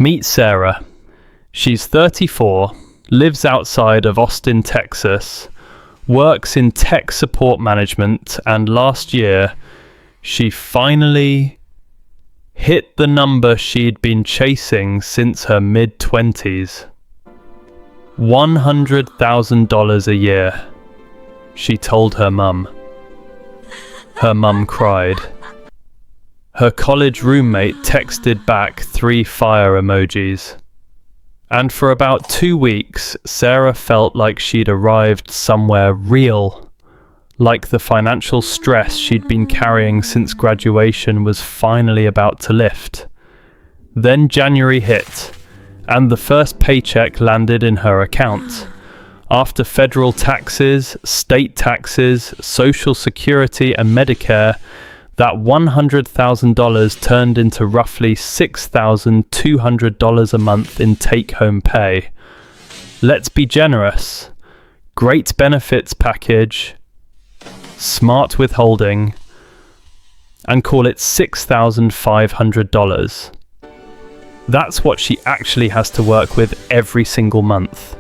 Meet Sarah. She's 34, lives outside of Austin, Texas, works in tech support management, and last year she finally hit the number she'd been chasing since her mid-20s. $100,000 a year, she told her mum. Her mum cried. Her college roommate texted back 3 fire emojis. And for about 2 weeks, Sarah felt like she'd arrived somewhere real, like the financial stress she'd been carrying since graduation was finally about to lift. Then January hit, and the first paycheck landed in her account. After federal taxes, state taxes, Social Security and Medicare, that $100,000 turned into roughly $6,200 a month in take-home pay. Let's be generous. Great benefits package, smart withholding, and call it $6,500. That's what she actually has to work with every single month,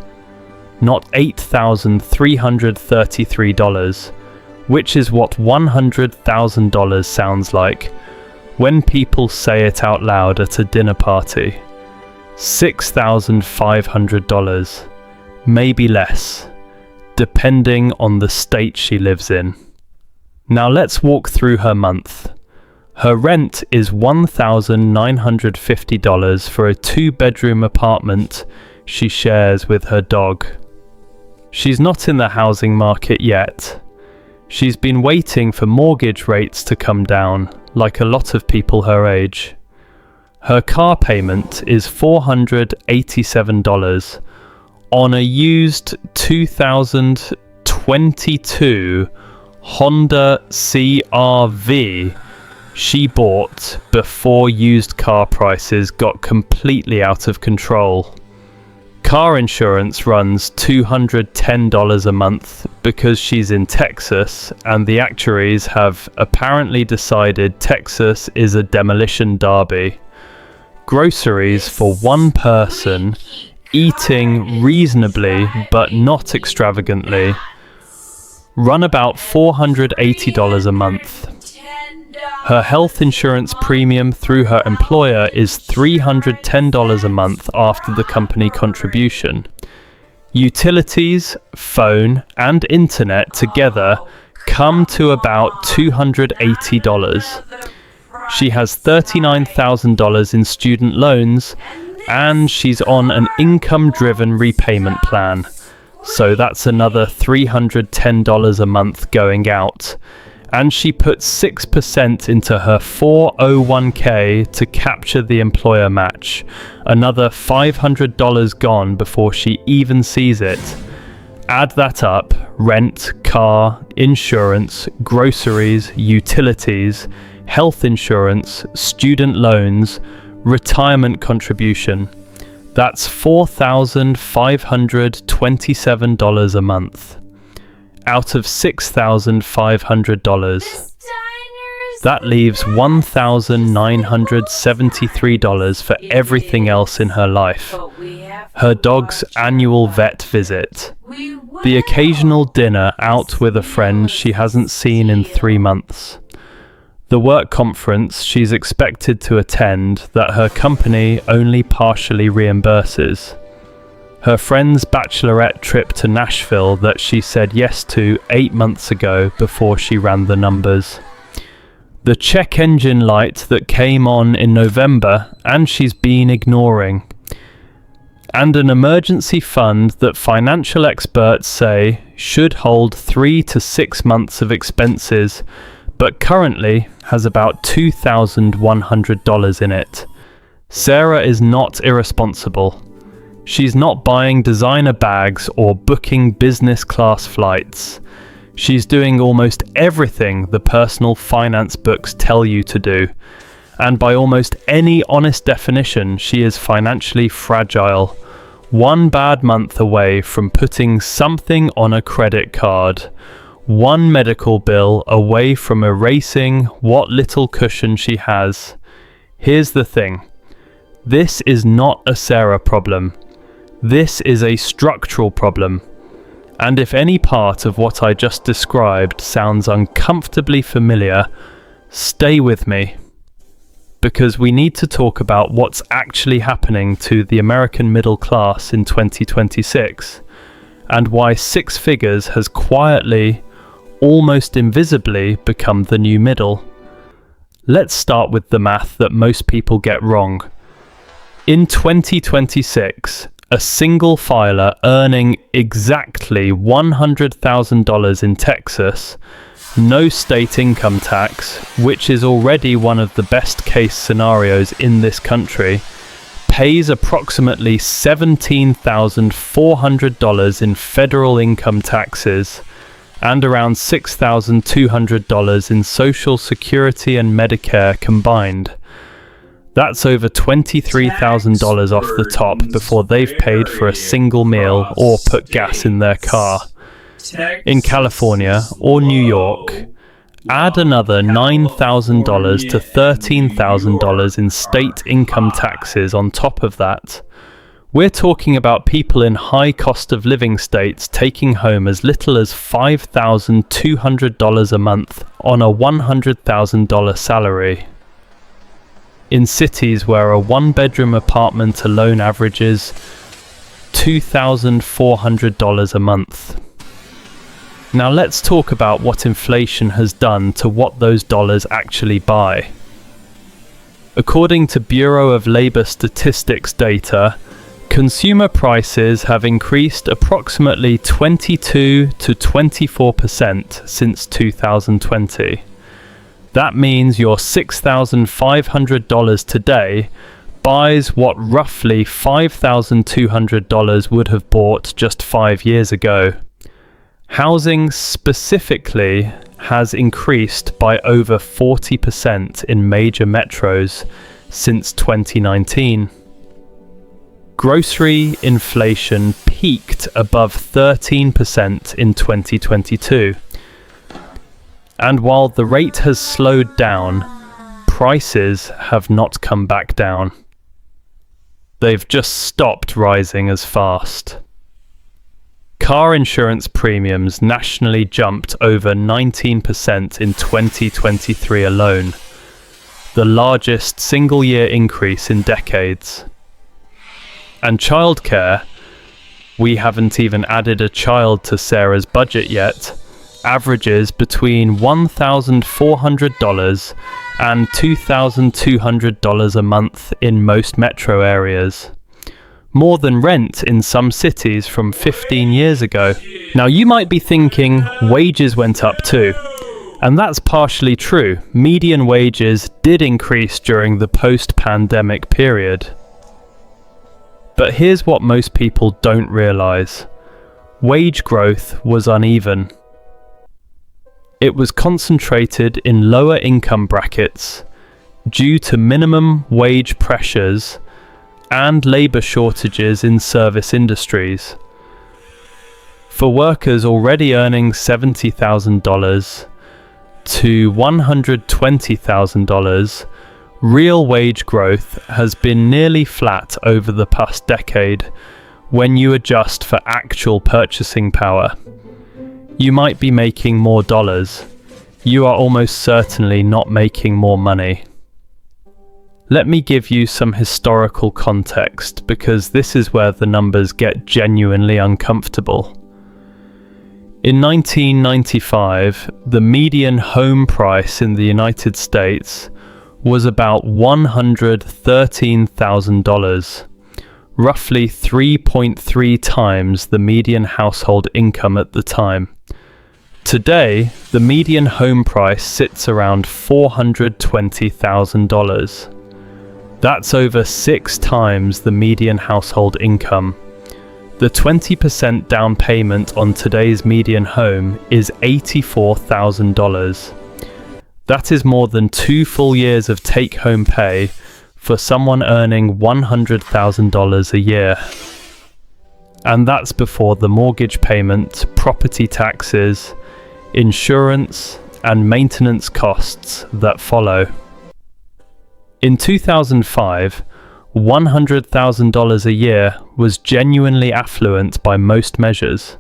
not $8,333, which is what $100,000 sounds like when people say it out loud at a dinner party. $6,500, maybe less, depending on the state she lives in. Now let's walk through her month. Her rent is $1,950 for a 2-bedroom apartment she shares with her dog. She's not in the housing market yet. She's been waiting for mortgage rates to come down, like a lot of people her age. Her car payment is $487 on a used 2022 Honda CR-V she bought before used car prices got completely out of control. Car insurance runs $210 a month because she's in Texas, and the actuaries have apparently decided Texas is a demolition derby. Groceries for one person, eating reasonably but not extravagantly, run about $480 a month. Her health insurance premium through her employer is $310 a month after the company contribution. Utilities, phone, and internet together come to about $280. She has $39,000 in student loans, and she's on an income-driven repayment plan. So that's another $310 a month going out. And she puts 6% into her 401k to capture the employer match. Another $500 gone before she even sees it. Add that up: rent, car, insurance, groceries, utilities, health insurance, student loans, retirement contribution. That's $4,527 a month. Out of $6,500. That leaves $1,973 for everything else in her life. Her dog's annual vet visit. The occasional dinner out with a friend she hasn't seen in 3 months. The work conference she's expected to attend that her company only partially reimburses. Her friend's bachelorette trip to Nashville that she said yes to 8 months ago before she ran the numbers. The check engine light that came on in November and she's been ignoring. And an emergency fund that financial experts say should hold 3 to 6 months of expenses, but currently has about $2,100 in it. Sarah is not irresponsible. She's not buying designer bags or booking business class flights. She's doing almost everything the personal finance books tell you to do. And by almost any honest definition, she is financially fragile. One bad month away from putting something on a credit card. One medical bill away from erasing what little cushion she has. Here's the thing. This is not a Sarah problem. This is a structural problem. And if any part of what I just described sounds uncomfortably familiar, stay with me. Because we need to talk about what's actually happening to the American middle class in 2026, and why six figures has quietly, almost invisibly, become the new middle. Let's start with the math that most people get wrong. In 2026, a single filer earning exactly $100,000 in Texas, no state income tax, which is already one of the best case scenarios in this country, pays approximately $17,400 in federal income taxes and around $6,200 in Social Security and Medicare combined. That's over $23,000 off the top before they've paid for a single meal or put gas in their car. In California or New York, add another $9,000 to $13,000 in state income taxes on top of that. We're talking about people in high cost of living states taking home as little as $5,200 a month on a $100,000 salary. In cities where a one-bedroom apartment alone averages $2,400 a month. Now let's talk about what inflation has done to what those dollars actually buy. According to Bureau of Labor Statistics data, consumer prices have increased approximately 22 to 24% since 2020. That means your $6,500 today buys what roughly $5,200 would have bought just 5 years ago. Housing specifically has increased by over 40% in major metros since 2019. Grocery inflation peaked above 13% in 2022. And while the rate has slowed down, prices have not come back down. They've just stopped rising as fast. Car insurance premiums nationally jumped over 19% in 2023 alone, the largest single-year increase in decades. And childcare, we haven't even added a child to Sarah's budget yet, averages between $1,400 and $2,200 a month in most metro areas. More than rent in some cities from 15 years ago. Now you might be thinking wages went up too, and that's partially true. Median wages did increase during the post-pandemic period. But here's what most people don't realize. Wage growth was uneven. It was concentrated in lower income brackets due to minimum wage pressures and labour shortages in service industries. For workers already earning $70,000 to $120,000, real wage growth has been nearly flat over the past decade when you adjust for actual purchasing power. You might be making more dollars. You are almost certainly not making more money. Let me give you some historical context, because this is where the numbers get genuinely uncomfortable. In 1995, the median home price in the United States was about $113,000, roughly 3.3 times the median household income at the time. Today, the median home price sits around $420,000. That's over 6 times the median household income. The 20% down payment on today's median home is $84,000. That is more than 2 full years of take-home pay for someone earning $100,000 a year. And that's before the mortgage payment, property taxes, insurance, and maintenance costs that follow. In 2005, $100,000 a year was genuinely affluent by most measures.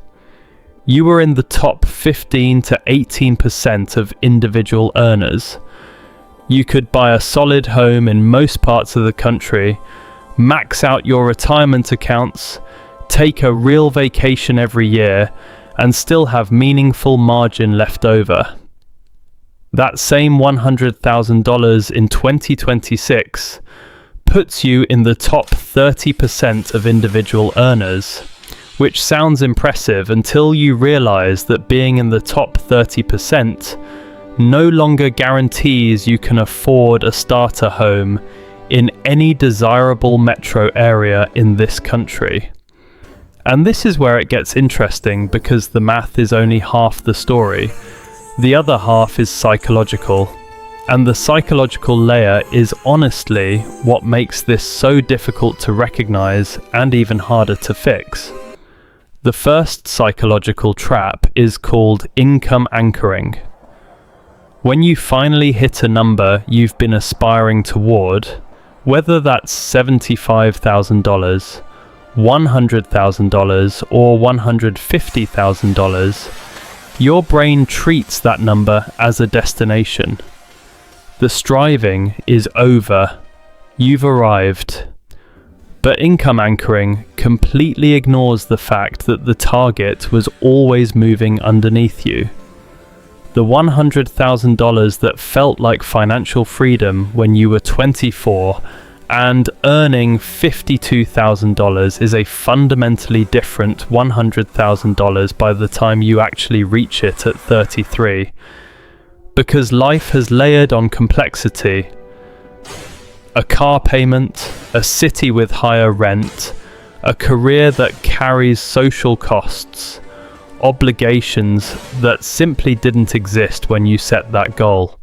You were in the top 15 to 18% of individual earners. You could buy a solid home in most parts of the country, max out your retirement accounts, take a real vacation every year, and still have meaningful margin left over. That same $100,000 in 2026 puts you in the top 30% of individual earners, which sounds impressive until you realize that being in the top 30% no longer guarantees you can afford a starter home in any desirable metro area in this country. And this is where it gets interesting, because the math is only half the story. The other half is psychological. And the psychological layer is honestly what makes this so difficult to recognize and even harder to fix. The first psychological trap is called income anchoring. When you finally hit a number you've been aspiring toward, whether that's $75,000, $100,000 or $150,000, your brain treats that number as a destination. The striving is over. You've arrived. But income anchoring completely ignores the fact that the target was always moving underneath you. The $100,000 that felt like financial freedom when you were 24 and earning $52,000 is a fundamentally different $100,000 by the time you actually reach it at 33. Because life has layered on complexity. A car payment, a city with higher rent, a career that carries social costs, obligations that simply didn't exist when you set that goal.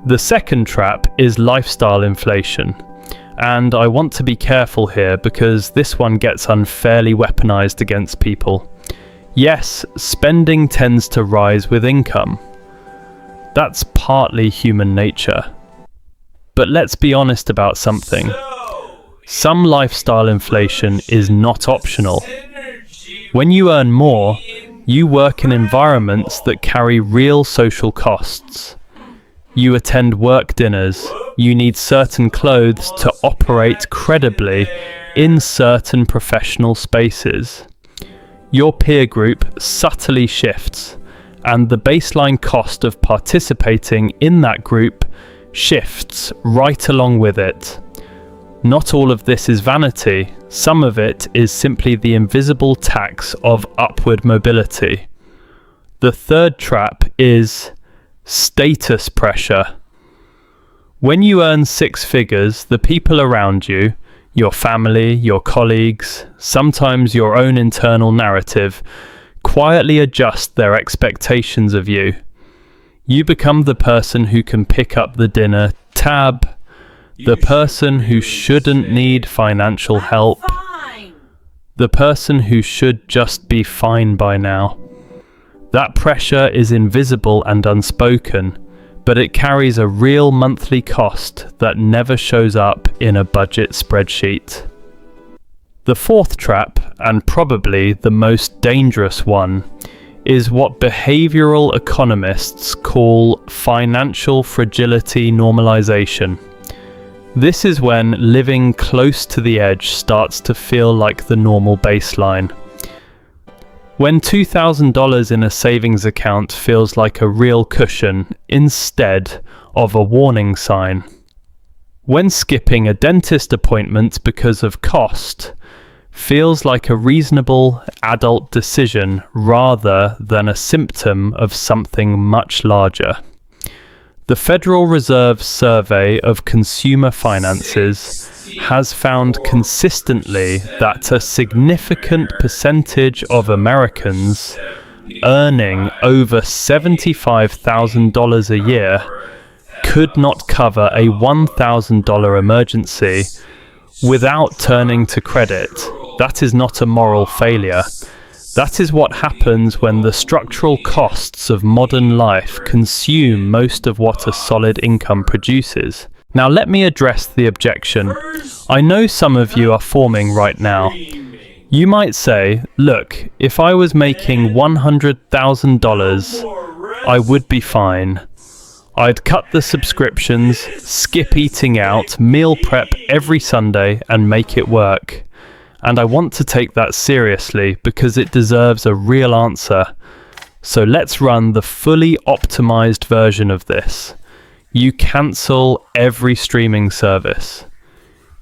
The second trap is lifestyle inflation. And I want to be careful here because this one gets unfairly weaponized against people. Yes, spending tends to rise with income. That's partly human nature. But let's be honest about something. Some lifestyle inflation is not optional. When you earn more, you work in environments that carry real social costs. You attend work dinners. You need certain clothes to operate credibly in certain professional spaces. Your peer group subtly shifts, and the baseline cost of participating in that group shifts right along with it. Not all of this is vanity. Some of it is simply the invisible tax of upward mobility. The third trap is status pressure. When you earn six figures, the people around you, your family, your colleagues, sometimes your own internal narrative, quietly adjust their expectations of you. You become the person who can pick up the dinner tab, the person who shouldn't need financial help, the person who should just be fine by now. That pressure is invisible and unspoken, but it carries a real monthly cost that never shows up in a budget spreadsheet. The fourth trap, and probably the most dangerous one, is what behavioral economists call financial fragility normalization. This is when living close to the edge starts to feel like the normal baseline. When $2,000 in a savings account feels like a real cushion instead of a warning sign. When skipping a dentist appointment because of cost feels like a reasonable adult decision rather than a symptom of something much larger. The Federal Reserve Survey of Consumer Finances has found consistently that a significant percentage of Americans earning over $75,000 a year could not cover a $1,000 emergency without turning to credit. That is not a moral failure. That is what happens when the structural costs of modern life consume most of what a solid income produces. Now let me address the objection I know some of you are forming right now. You might say, look, if I was making $100,000, I would be fine. I'd cut the subscriptions, skip eating out, meal prep every Sunday and make it work. And I want to take that seriously because it deserves a real answer. So let's run the fully optimized version of this. You cancel every streaming service.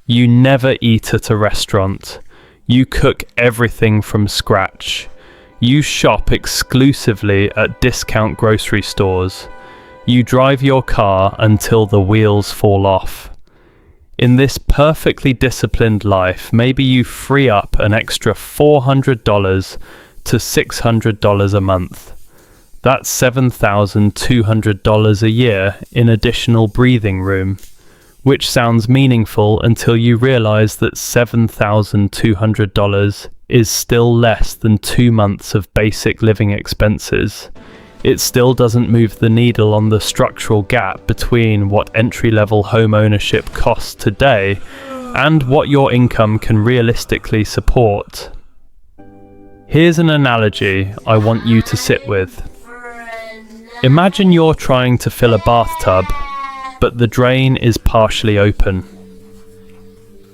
You never eat at a restaurant. You cook everything from scratch. You shop exclusively at discount grocery stores. You drive your car until the wheels fall off. In this perfectly disciplined life, maybe you free up an extra $400 to $600 a month. That's $7,200 a year in additional breathing room, which sounds meaningful until you realize that $7,200 is still less than 2 months of basic living expenses. It still doesn't move the needle on the structural gap between what entry-level home ownership costs today and what your income can realistically support. Here's an analogy I want you to sit with. Imagine you're trying to fill a bathtub, but the drain is partially open.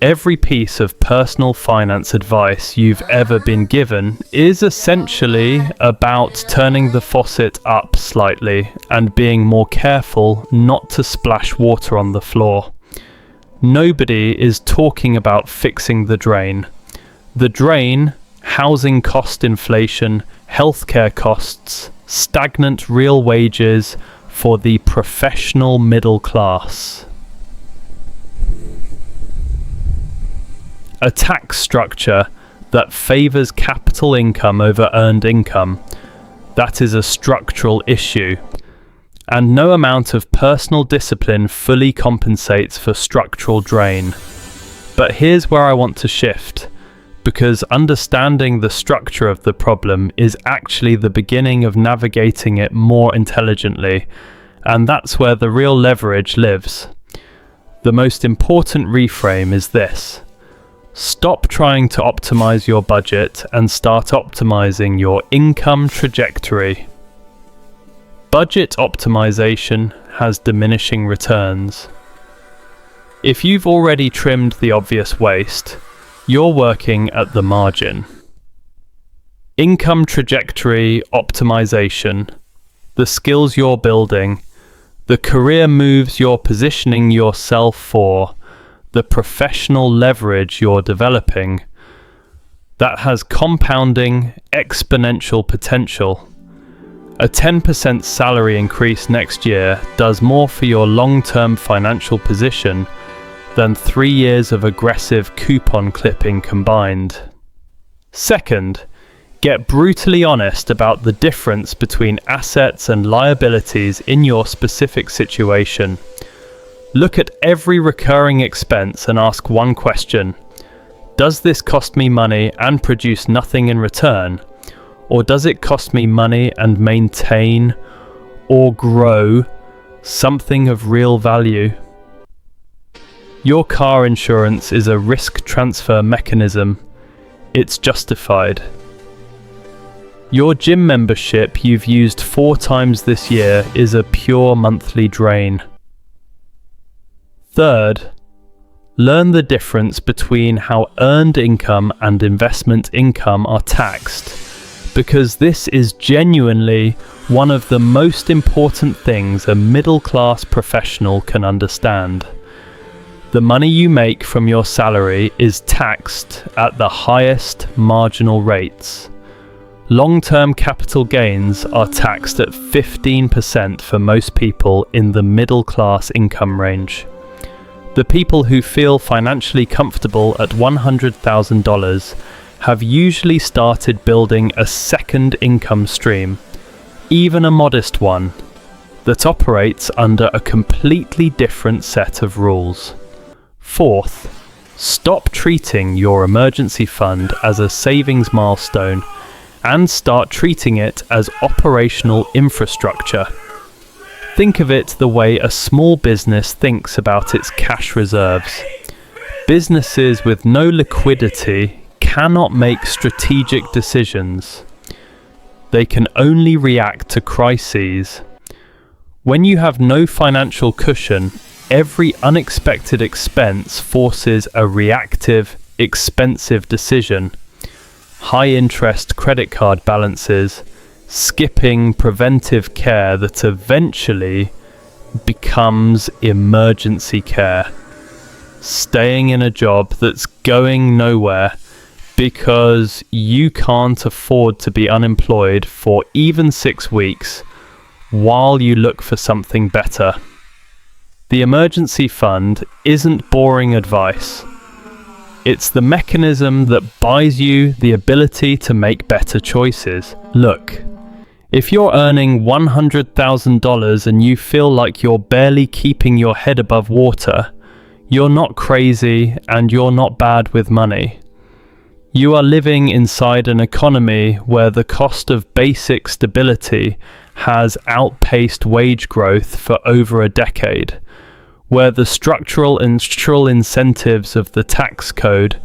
Every piece of personal finance advice you've ever been given is essentially about turning the faucet up slightly and being more careful not to splash water on the floor. Nobody is talking about fixing the drain. The drain, housing cost inflation, healthcare costs, stagnant real wages for the professional middle class. A tax structure that favors capital income over earned income. That is a structural issue. And no amount of personal discipline fully compensates for structural drain. But here's where I want to shift, because understanding the structure of the problem is actually the beginning of navigating it more intelligently, and that's where the real leverage lives. The most important reframe is this. Stop trying to optimize your budget and start optimizing your income trajectory. Budget optimization has diminishing returns. If you've already trimmed the obvious waste, you're working at the margin. Income trajectory optimization, the skills you're building, the career moves you're positioning yourself for, the professional leverage you're developing, that has compounding, exponential potential. A 10% salary increase next year does more for your long-term financial position than 3 years of aggressive coupon clipping combined. Second, get brutally honest about the difference between assets and liabilities in your specific situation. Look at every recurring expense and ask one question. Does this cost me money and produce nothing in return? Or does it cost me money and maintain or grow something of real value? Your car insurance is a risk transfer mechanism. It's justified. Your gym membership you've used 4 times this year is a pure monthly drain. Third, learn the difference between how earned income and investment income are taxed, because this is genuinely one of the most important things a middle-class professional can understand. The money you make from your salary is taxed at the highest marginal rates. Long-term capital gains are taxed at 15% for most people in the middle-class income range. The people who feel financially comfortable at $100,000 have usually started building a second income stream, even a modest one, that operates under a completely different set of rules. Fourth, stop treating your emergency fund as a savings milestone and start treating it as operational infrastructure. Think of it the way a small business thinks about its cash reserves. Businesses with no liquidity cannot make strategic decisions. They can only react to crises. When you have no financial cushion, every unexpected expense forces a reactive, expensive decision. High-interest credit card balances, skipping preventive care that eventually becomes emergency care. Staying in a job that's going nowhere because you can't afford to be unemployed for even 6 weeks while you look for something better. The emergency fund isn't boring advice. It's the mechanism that buys you the ability to make better choices. Look, if you're earning $100,000 and you feel like you're barely keeping your head above water, you're not crazy and you're not bad with money. You are living inside an economy where the cost of basic stability has outpaced wage growth for over a decade, where the structural incentives of the tax code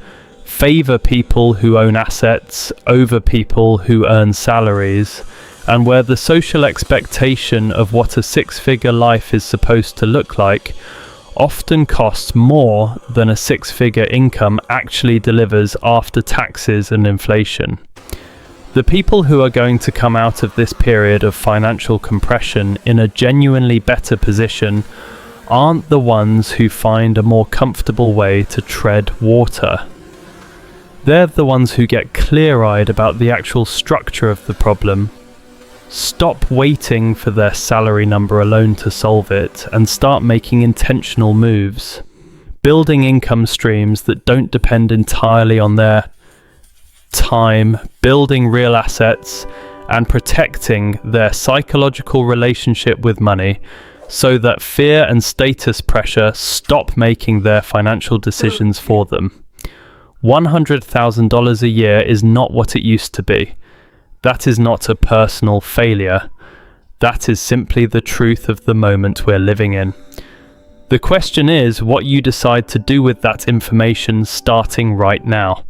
favor people who own assets over people who earn salaries, and where the social expectation of what a six-figure life is supposed to look like often costs more than a six-figure income actually delivers after taxes and inflation. The people who are going to come out of this period of financial compression in a genuinely better position aren't the ones who find a more comfortable way to tread water. They're the ones who get clear-eyed about the actual structure of the problem, stop waiting for their salary number alone to solve it, and start making intentional moves, building income streams that don't depend entirely on their time, building real assets, and protecting their psychological relationship with money so that fear and status pressure stop making their financial decisions for them. $100,000 a year is not what it used to be. That is not a personal failure. That is simply the truth of the moment we're living in. The question is what you decide to do with that information starting right now.